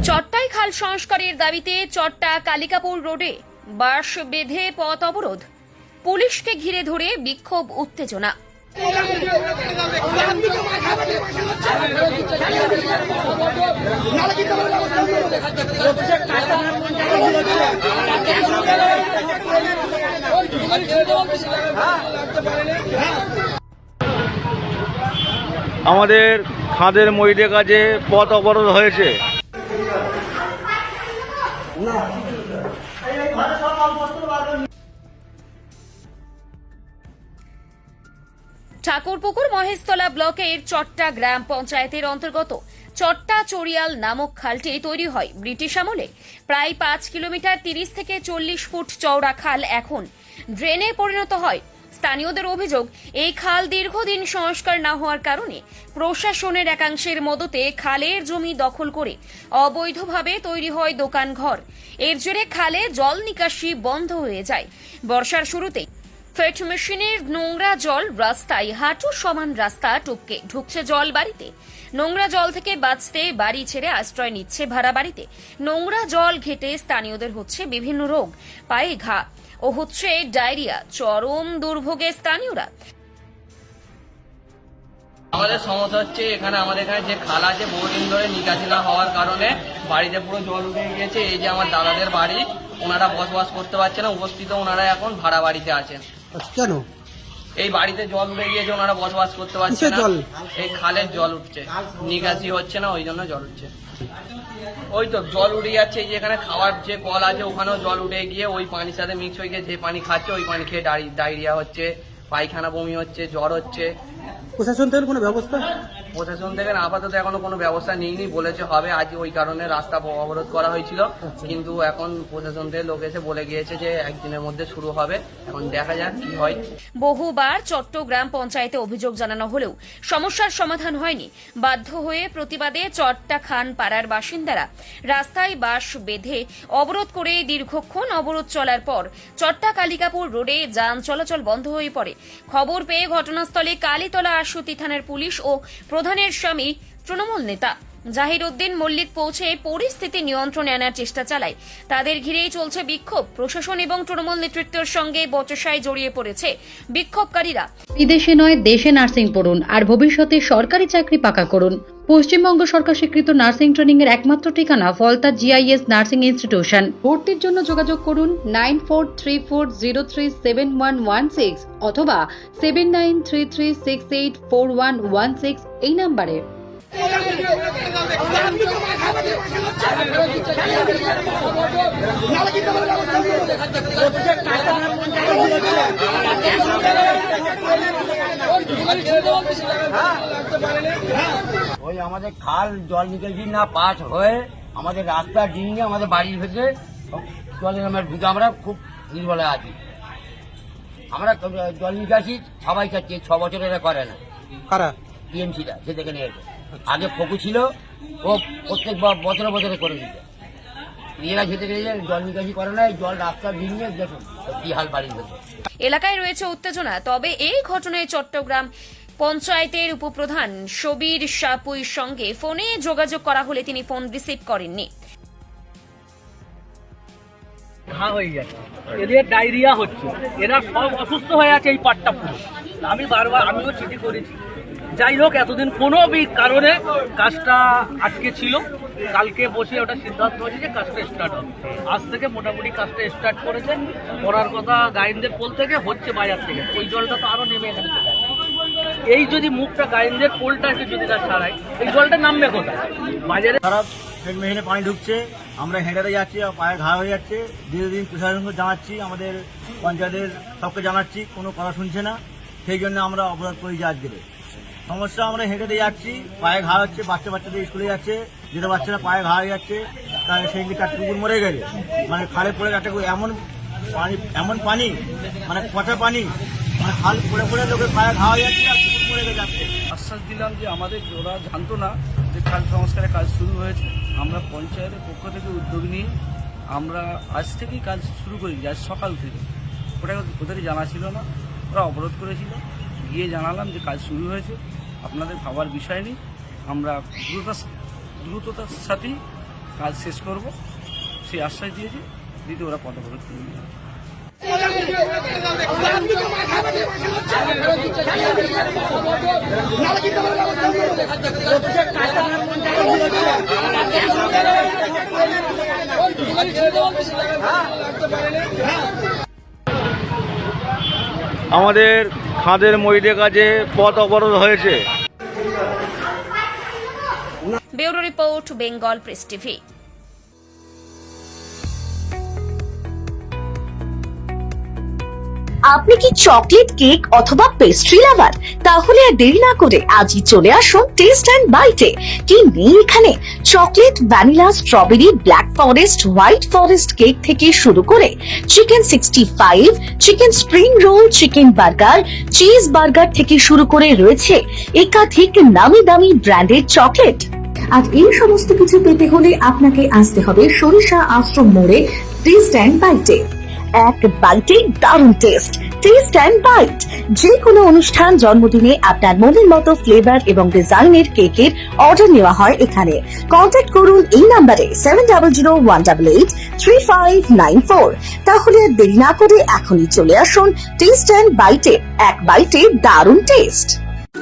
চট্টাই খাল সংস্কারের দাবিতে চট্টা কালিকাপুর রোডে বাঁশ বেঁধে পথ অবরোধ, পুলিশকে ঘিরে ধরে বিক্ষোভ উত্তেজনা। আমাদের খাদের মইদের কাছে পথ অবরোধ হয়েছে। ঠাকুরপুকুর মহেশতলা ব্লকের চট্টা গ্রাম পঞ্চায়েতের অন্তর্গত চট্টা চড়িয়াল নামক খালটি তৈরি হয় ব্রিটিশ আমলে। প্রায় 5 কিলোমিটার 30 থেকে 40 ফুট চওড়া খাল এখন ড্রেনে পরিণত হয়। স্থানীয়দের অভিযোগ, এই খাল দীর্ঘদিন সংস্কার না হওয়ার কারণে প্রশাসনের একাংশের মদতে খালের জমি দখল করে অবৈধভাবে তৈরি হয় দোকানঘর। এর জেরে খালে জল নিকাশি বন্ধ হয়ে যায়। বর্ষার শুরুতেই ফেট মেশিনের নোংরা জল রাস্তায় হাঁটু সমান রাস্তা টপকে ঢুকছে জল বাড়িতে। নোংরা জল থেকে বাঁচতে বাড়ি ছেড়ে আশ্রয় নিচ্ছে ভাড়া বাড়িতে। নোংরা জল ঘেটে স্থানীয়দের হচ্ছে বিভিন্ন রোগ, পায়ে ঘা ও হচ্ছে ডায়রিয়া। চরম দুর্ভোগে স্থানীয়রা। আমাদের সমস্যা হচ্ছে আমাদের এখানে যে খাল আছে বহুদিন ধরে নিকাশি না হওয়ার কারণে বাড়িতে পুরো জল উঠে গিয়েছে। এই যে আমার দাদাদের বাড়ি, ওনারা বসবাস করতে পারছে না, উপস্থিত ওনারা এখন ভাড়া বাড়িতে আছেন। কেন এই বাড়িতে জল উঠে গিয়েছে, ওনারা বসবাস করতে পারছে না। এই খালের জল উঠছে, নিকাশি হচ্ছে না, ওই জন্য জল উঠছে। ওই তো জল উঠে যাচ্ছে, এই যে এখানে খাওয়ার যে কল আছে ওখানেও জল উঠে গিয়ে ওই পানির সাথে মিক্স হয়ে গিয়ে যে পানি খাচ্ছে ওই পানি খেয়ে ডায়রিয়া হচ্ছে, পায়খানা বমি হচ্ছে, জ্বর হচ্ছে। প্রশাসন থেকে কোনো ব্যবস্থা? প্রশাসন থেকে আপাতত এখনো কোনো ব্যবস্থা নেয়নি, বলেছে হবে। আজ ওই কারণে রাস্তা অবরোধ করা হয়েছিল, কিন্তু এখন প্রশাসন থেকে লোক এসে বলে গিয়েছে যে একদিনের মধ্যে শুরু হবে। এখন দেখা যাক কি হয়। বহুবার চট্টগ্রাম পঞ্চায়েতে অভিযোগ জানানো হলেও সমস্যার সমাধান হয়নি। বাধ্য হয়ে প্রতিবাদে চট্টা খান পাড়ার বাসিন্দারা রাস্তায় বাঁশ বেঁধে অবরোধ করে দীর্ঘক্ষণ অবরোধ চলার পর চট্টা কালিকাপুর রোডে যান চলাচল বন্ধ হয়ে পড়ে। খবর পেয়ে ঘটনাস্থলে কালীতলা আশুতি থানার পুলিশ ও প্রধানের স্বামী তৃণমূল নেতা জাহির উদ্দিন মল্লিক পৌঁছে পরিস্থিতি নিয়ন্ত্রণে আনার চেষ্টা চালায়। তাদের ঘিরেই চলছে বিক্ষোভ। প্রশাসন এবং তৃণমূল নেতৃত্বের সঙ্গে বচসায় জড়িয়ে পড়েছে বিক্ষোভকারীরা। বিদেশে নয়, দেশে নার্সিং পড়ুন আর ভবিষ্যতে সরকারি চাকরি পাকা করুন। পশ্চিমবঙ্গ সরকার স্বীকৃত নার্সিং ট্রেনিং এর একমাত্র ঠিকানা ফলতা GIS নার্সিং ইনস্টিটিউশন। ভর্তির জন্য যোগাযোগ করুন 9434037116 অথবা 7933684116 এই নম্বরে। ওই আমাদের খাল জল নিকাশি না পাস হয়ে আমাদের রাস্তা ডিঙিয়ে আমাদের বাড়ির ভেতরে জলের আমরা খুব নির্বলে আছি। আমরা জল নিকাশি সবাই চাচ্ছি, 6 বছর এরা করে না। কারা? TMC-টা সে থেকে নিয়ে আগে ফকু ছিল, ও প্রত্যেক বছরে বছরে করে দিত। এরা খেতে গেলে জল নিকাশি করে না, জল রাস্তা ডিঙিয়ে দেখুন কি হাল বাড়ির ভেতরে। এলাকায় রয়েছে উত্তেজনা। তবে এই ঘটনায় চট্টগ্রাম পঞ্চায়েতের উপপ্রধান সবির সাপুইর সঙ্গে ফোনে যোগাযোগ করা হলে তিনি ফোন রিসিভ করেননি। হয়ে যাচ্ছে, এদের ডায়রিয়া হচ্ছে, এরা সব অসুস্থ হয়ে আছে এই পাটটা পুরো। আমিও চিঠি করেছি। যাই হোক, এতদিন কোনো কারণে কাজটা আটকে ছিল। কালকে বসে ওটা সিদ্ধান্ত হয়েছে যে কাজটা স্টার্ট হবে। আজ থেকে মোটামুটি কাজটা স্টার্ট করেছে। করার কথা গাইনদের পোল থেকে হচ্ছে, বাজার থেকে ওই জলটা তো আরো নেমে এখানে চলে আসে। এই যদি মুখটা গাইনদের পোলটাকে যদি না ছাড়ায়, এই জলটা নামবে কোথায়? বাজারে খারাপ মেশিনে পানি ঢুকছে, আমরা হেঁটে যাচ্ছি, পায়ে ঘা হয়ে যাচ্ছে। দীর্ঘদিন প্রশাসনকে জানাচ্ছি, আমাদের পঞ্চায়েতের সবকে জানাচ্ছি, কোনো কথা শুনছে না। সেই জন্য আমরা অবরোধ করেছি। আজকের সমস্যা, আমরা হেঁটে যাচ্ছি, পায়ে ঘা হচ্ছে, বাচ্চাদের স্কুলে যাচ্ছে, যেতে পারছে না, পায়ে ঘা হয়ে যাচ্ছে। তাই সেই দিকে 4 কুকুর মরে গেছে, মানে খালে পড়ে একটা এমন পানি মানে পচা পানি, মানে খাল পড়ে লোকের পায়ে ঘা হয়ে যাচ্ছে আর কুকুর মরে যাচ্ছে। আশ্বাস দিলাম যে আমাদের ওরা জানতো না যে খাল সংস্কারের কাজ শুরু হয়েছে। আমরা পঞ্চায়েতের পক্ষ থেকে উদ্যোগ নিয়ে আমরা আজ থেকেই কাজ শুরু করেছি, আজ সকাল থেকে। ওটা ওদেরই জানা ছিল না, ওরা অবরোধ করেছিল। গিয়ে জানালাম যে কাজ শুরু হয়েছে, আপনাদের ভাবার বিষয় নেই, আমরা দ্রুততার সাথেই কাজ শেষ করব সেই আশ্বাস দিয়েছি, দিতে ওরা পদক্ষেপ নিয়ে আমাদের খাদের মইদের কাছে পথ অবরোধ হয়েছে। Bureau report, Bengal press TV. আপনি কি চকলেট কেক অথবা পেস্ট্রি লাভার? তাহলে আর দেরি না করে আজই চলে আসুন টেস্ট অ্যান্ড বাইটে। কি নেই এখানে? Chocolate, vanilla, strawberry, black forest, white forest cake থেকে শুরু করে chicken 65, chicken spring roll, chicken burger, cheese burger থেকে শুরু করে রয়েছে একাধিক নামি দামি ব্র্যান্ডের চকলেট। আর এই সমস্ত কিছু পেতে হলে আপনাকে আসতে হবে সরিষা আশ্রম মোড়ে টেস্ট অ্যান্ড বাইটে। এক বাইটে দারুণ টেস্ট। টেস্ট অ্যান্ড বাইট, যে কোনো অনুষ্ঠান, জন্মদিনে আপনার মনের মতো ফ্লেভার এবং ডিজাইনের কেকের অর্ডার নেওয়া হয় এখানে। কন্ট্যাক্ট করুন এই নাম্বারে 7001883594। তাহলে আর দেরি না করে এখনই চলে আসুন টেস্ট অ্যান্ড বাইটে। এক বাইটে দারুণ টেস্ট।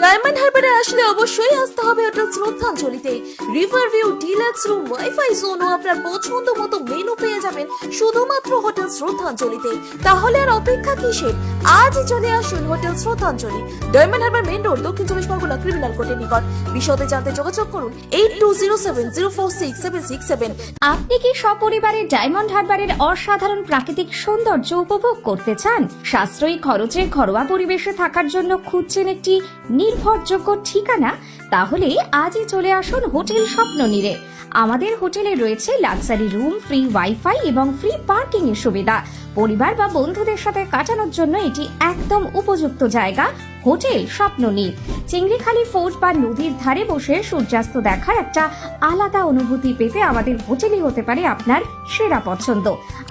ডায়মন্ড হারবারে আসলে অবশ্যই আসতে হবে হোটেল শ্রদ্ধাঞ্জলিতে। River view, deluxe room, wifi zone ও আপনার পছন্দ মতো মেনু পেয়ে যাবেন শুধুমাত্র হোটেল শ্রদ্ধাঞ্জলিতে। তাহলে আর অপেক্ষা কিসের? আজই চলে আসুন হোটেল শ্রদ্ধাঞ্জলি, ডায়মন্ড হারবার মেইন রোড, দক্ষিণ 24 পরগনা, ক্রিমিনাল কোর্টের নিকট। বিশদে জানতে যোগাযোগ করুন 8207046767। আপনি কি সপরিবারে ডায়মন্ড হারবারের অসাধারণ প্রাকৃতিক সৌন্দর্য উপভোগ করতে চান? সাশ্রয়ী খরচে ঘরোয়া পরিবেশে থাকার জন্য খুঁজছেন একটি নির্ভরযোগ্য ঠিকানা? তাহলে আজই চলে আসুন হোটেল স্বপ্ননীরে। আমাদের হোটেলে রয়েছে লাক্সারি রুম, ফ্রি ওয়াইফাই এবং ফ্রি পার্কিং এর সুবিধা। পরিবার বা বন্ধুদের সাথে কাটানোর জন্য এটি একদম উপযুক্ত জায়গা হোটেল স্বপ্ননীর। চিংড়িখালি ফোর্ট বা নদীর ধারে বসে সূর্যাস্ত দেখার একটা আলাদা অনুভূতি পেতে আমাদের হোটেলই হতে পারে আপনার সেরা পছন্দ।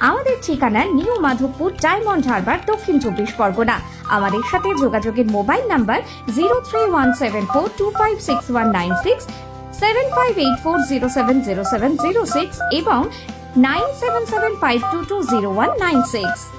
আমাদের ঠিকানা নিউ মাধবপুর, ডায়মন্ড হারবার, দক্ষিণ 24 পরগনা। আমাদের সাথে যোগাযোগের মোবাইল নাম্বার 031742566196, 7584070706 এবং 9775220196।